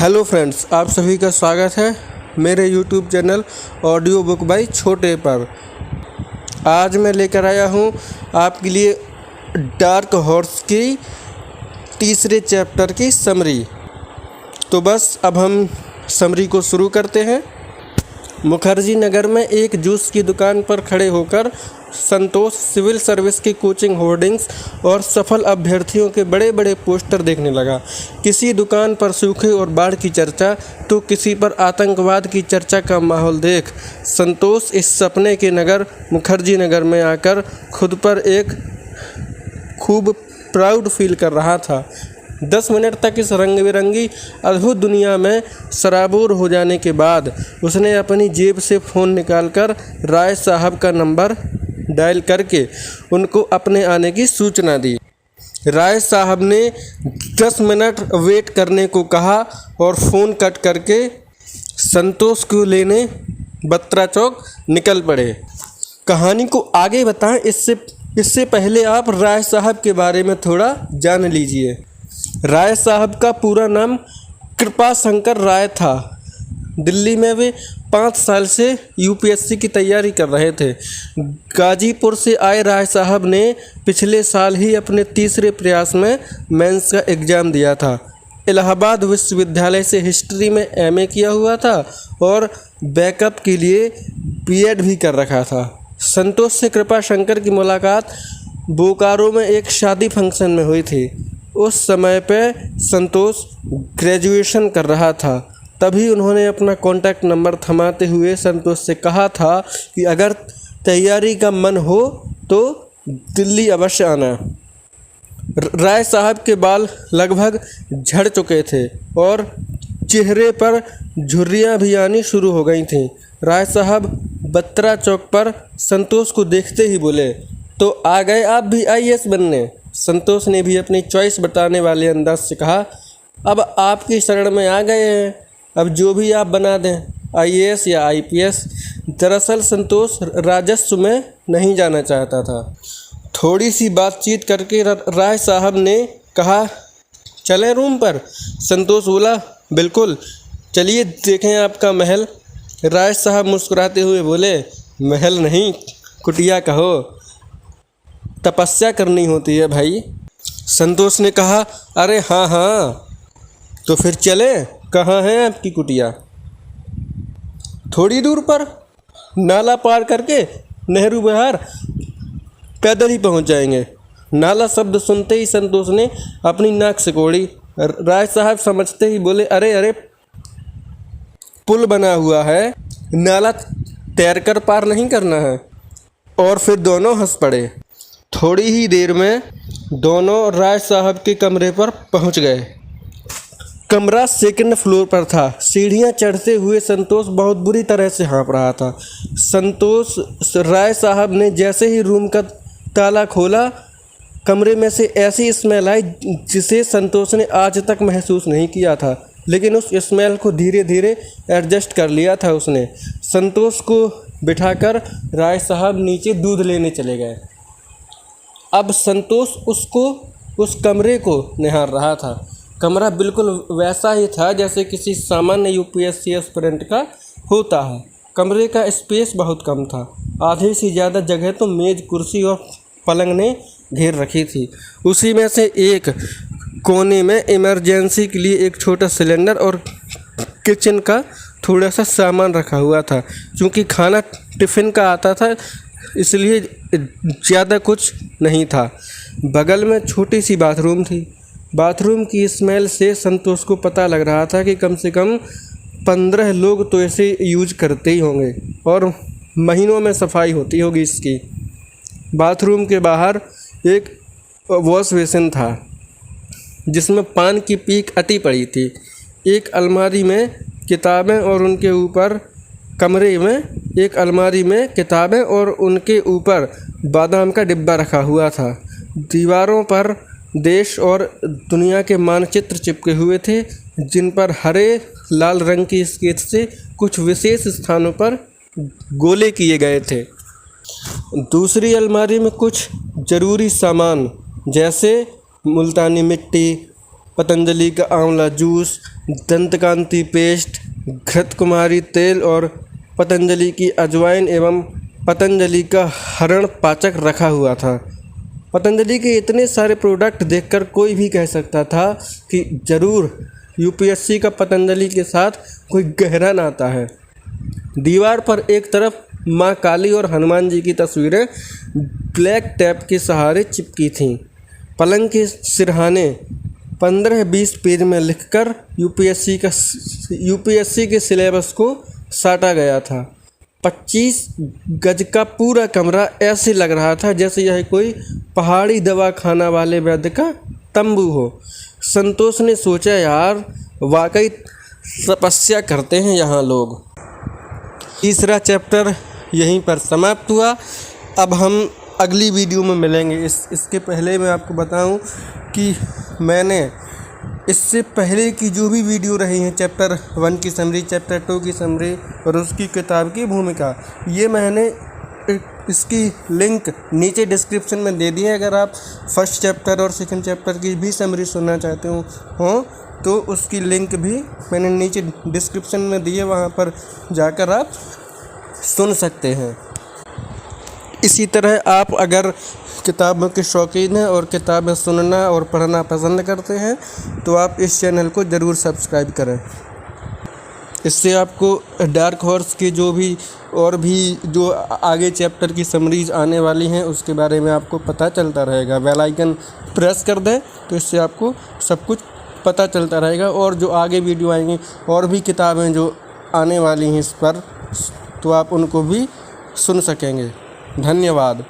Hello friends, आप सभी का स्वागत है मेरे YouTube channel audio book by छोटे पर। आज मैं लेकर आया हूँ आपके लिए डार्क हॉर्स की तीसरे चैप्टर की समरी। तो बस अब हम समरी को शुरू करते हैं। मुखर्जी नगर में एक जूस की दुकान पर खड़े होकर संतोष सिविल सर्विस की कोचिंग होर्डिंग्स और सफल अभ्यर्थियों के बड़े बड़े पोस्टर देखने लगा। किसी दुकान पर सूखे और बाढ़ की चर्चा तो किसी पर आतंकवाद की चर्चा का माहौल देख संतोष इस सपने के नगर मुखर्जी नगर में आकर खुद पर एक खूब प्राउड फील कर रहा था। 10 मिनट तक इस रंग बिरंगी अद्भुत दुनिया में सराबोर हो जाने के बाद उसने अपनी जेब से फ़ोन निकालकर राय साहब का नंबर डायल करके उनको अपने आने की सूचना दी। राय साहब ने 10 मिनट वेट करने को कहा और फ़ोन कट करके संतोष को लेने बत्रा चौक निकल पड़े। कहानी को आगे बताएं इससे पहले आप राय साहब के बारे में थोड़ा जान लीजिए। राय साहब का पूरा नाम कृपाशंकर राय था। दिल्ली में वे 5 साल से यूपीएससी की तैयारी कर रहे थे। गाजीपुर से आए राय साहब ने पिछले साल ही अपने तीसरे प्रयास में मेंस का एग्ज़ाम दिया था। इलाहाबाद विश्वविद्यालय से हिस्ट्री में एमए किया हुआ था और बैकअप के लिए बीएड भी कर रखा था। संतोष से कृपाशंकर की मुलाकात बोकारो में एक शादी फंक्शन में हुई थी। उस समय पे संतोष ग्रेजुएशन कर रहा था। तभी उन्होंने अपना कॉन्टैक्ट नंबर थमाते हुए संतोष से कहा था कि अगर तैयारी का मन हो तो दिल्ली अवश्य आना। राय साहब के बाल लगभग झड़ चुके थे और चेहरे पर झुर्रियाँ भी आनी शुरू हो गई थीं। राय साहब बत्रा चौक पर संतोष को देखते ही बोले, तो आ गए आप भी आईएएस बनने। संतोष ने भी अपनी चॉइस बताने वाले अंदाज से कहा, अब आपकी शरण में आ गए हैं, अब जो भी आप बना दें, आईएएस या आईपीएस। दरअसल संतोष राजस्व में नहीं जाना चाहता था। थोड़ी सी बातचीत करके राय साहब ने कहा, चलें रूम पर। संतोष बोला, बिल्कुल, चलिए देखें आपका महल। राय साहब मुस्कुराते हुए बोले, महल नहीं, कुटिया कहो, तपस्या करनी होती है भाई। संतोष ने कहा, अरे हाँ, तो फिर चले, कहाँ है आपकी कुटिया? थोड़ी दूर पर, नाला पार करके नेहरू विहार पैदल ही पहुँच जाएंगे। नाला शब्द सुनते ही संतोष ने अपनी नाक सिकोड़ी। राय साहब समझते ही बोले, अरे पुल बना हुआ है, नाला तैरकर पार नहीं करना है। और फिर दोनों हंस पड़े। थोड़ी ही देर में दोनों राय साहब के कमरे पर पहुंच गए। कमरा 2nd फ्लोर पर था। सीढ़ियां चढ़ते हुए संतोष बहुत बुरी तरह से हाँफ रहा था। राय साहब ने जैसे ही रूम का ताला खोला, कमरे में से ऐसी स्मेल आई जिसे संतोष ने आज तक महसूस नहीं किया था, लेकिन उस स्मेल को धीरे धीरे एडजस्ट कर लिया था उसने। संतोष को बिठाकर राय साहब नीचे दूध लेने चले गए। अब संतोष उस कमरे को निहार रहा था। कमरा बिल्कुल वैसा ही था जैसे किसी सामान्य यूपीएससी एस्पिरेंट का होता है। कमरे का स्पेस बहुत कम था। आधे से ज़्यादा जगह तो मेज़, कुर्सी और पलंग ने घेर रखी थी। उसी में से एक कोने में इमरजेंसी के लिए एक छोटा सिलेंडर और किचन का थोड़ा सा सामान रखा हुआ था। क्योंकि खाना टिफ़िन का आता था इसलिए ज़्यादा कुछ नहीं था। बगल में छोटी सी बाथरूम थी। बाथरूम की स्मेल से संतोष को पता लग रहा था कि कम से कम 15 लोग तो ऐसे यूज करते ही होंगे और महीनों में सफाई होती होगी इसकी। बाथरूम के बाहर एक वॉश बेसिन था जिसमें पान की पीक अटी पड़ी थी। एक अलमारी में किताबें और उनके ऊपर कमरे में एक अलमारी में किताबें और उनके ऊपर बादाम का डिब्बा रखा हुआ था। दीवारों पर देश और दुनिया के मानचित्र चिपके हुए थे जिन पर हरे लाल रंग की स्केच से कुछ विशेष स्थानों पर गोले किए गए थे। दूसरी अलमारी में कुछ ज़रूरी सामान जैसे मुल्तानी मिट्टी, पतंजलि का आंवला जूस, दंतकांति पेस्ट, घृत कुमारी तेल और पतंजलि की अजवाइन एवं पतंजलि का हरण पाचक रखा हुआ था। पतंजलि के इतने सारे प्रोडक्ट देखकर कोई भी कह सकता था कि ज़रूर यूपीएससी का पतंजलि के साथ कोई गहरा नाता है। दीवार पर एक तरफ माँ काली और हनुमान जी की तस्वीरें ब्लैक टेप के सहारे चिपकी थीं। पलंग के सिरहाने 15-20 पेज में लिखकर यूपीएससी के सिलेबस को साटा गया था। 25 गज का पूरा कमरा ऐसे लग रहा था जैसे यह कोई पहाड़ी दवाखाना वाले वैद्य का तंबू हो। संतोष ने सोचा, यार वाकई तपस्या करते हैं यहाँ लोग। तीसरा चैप्टर यहीं पर समाप्त हुआ। अब हम अगली वीडियो में मिलेंगे। इसके पहले मैं आपको बताऊं कि मैंने इससे पहले की जो भी वीडियो रही हैं, चैप्टर 1 की समरी, चैप्टर 2 की समरी और उसकी किताब की भूमिका, ये मैंने इसकी लिंक नीचे डिस्क्रिप्शन में दे दी है। अगर आप फर्स्ट चैप्टर और सेकंड चैप्टर की भी समरी सुनना चाहते हो तो उसकी लिंक भी मैंने नीचे डिस्क्रिप्शन में दी है, वहाँ पर जाकर आप सुन सकते हैं। इसी तरह आप अगर किताबों के शौकीन हैं और किताबें सुनना और पढ़ना पसंद करते हैं तो आप इस चैनल को ज़रूर सब्सक्राइब करें। इससे आपको डार्क हॉर्स की जो आगे चैप्टर की समरीज आने वाली हैं उसके बारे में आपको पता चलता रहेगा। बेल आइकन प्रेस कर दें तो इससे आपको सब कुछ पता चलता रहेगा। और जो आगे वीडियो आएंगी और भी किताबें जो आने वाली हैं इस पर, तो आप उनको भी सुन सकेंगे। धन्यवाद।